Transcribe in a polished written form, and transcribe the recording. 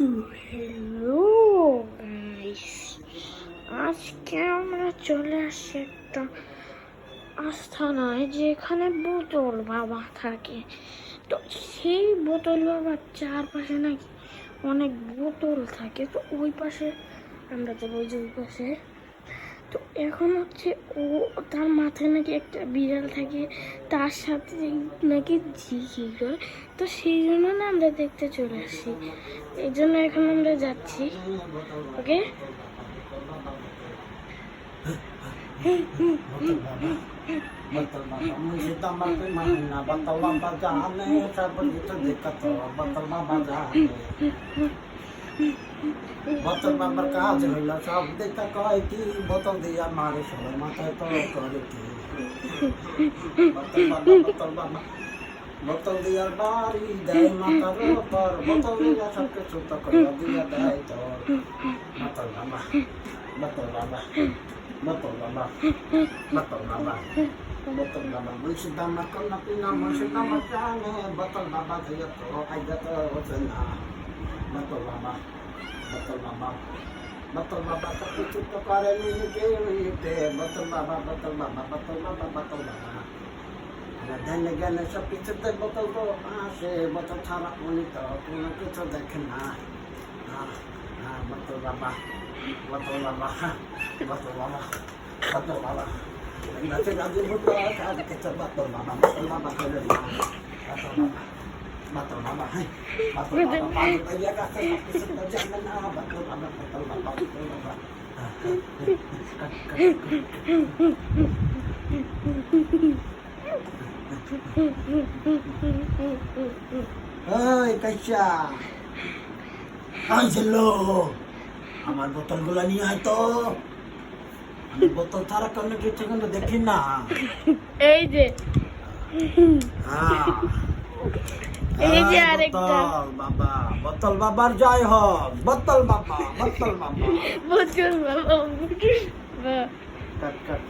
তো hello guys, আজকে আমরা চলে আসছি একটা আস্থানায় যেখানে বোতল বাবা থাকে। তো সেই বোতল বাবার চারপাশে নাকি অনেক বোতল থাকে। তো ওই পাশে আমরা যাবো, ওই যে ওই পাশে। তো এখন হচ্ছে ও, তার মাথায় নাকি একটা বিড়াল থাকে, তার সাথে নাকি ঝিঝি করে। তো সেই জন্য না আমরা দেখতে চলে আসি, এই জন্য এখন আমরা যাচ্ছি। ওকে, Betul Bapak, kita makin mana betul Bapak jane, saya begitu dekat betul Bapak jane. Betul Bapak kaje hila sab dekha koi ki betul dia mare sore mathay to kore ki. Betul Bapak betul dia bari dai matar par betul dia sabke chuta kora dia dai to. Betul Bapak betul Bapak betul Bapak betul Bapak betul Bapak bersita makan napi nama bersita makan betul Bapak saya to aja to sana betul Bapak betul Bapak betul Bapak tapi chuta kare ni ke te betul Bapak betul Bapak betul Bapak betul Bapak dan gane sab kichu te betul to ashe betul chara oni to কোনো কিছু দেখে না betul Bapak betul Bapak betul Bapak betul Bapak nanti lagi betul ada kecil betul Bapak betul Bapak betul Bapak Bapak hai betul Bapak dia kasih kita jangan betul Bapak betul Bapak betul Bapak Oi Kaisha Angelo আমার বোতলগুলো নিয়ে আয় তো আমি বোতল ছাড়া কোনো কিছু কিন্তু দেখি না এই যে হ্যাঁ এই যে আরেকটা বাবা বোতল বাবার জয় হোক বোতল বাবা বোতল বাবা বোতল বাবা কাট কাট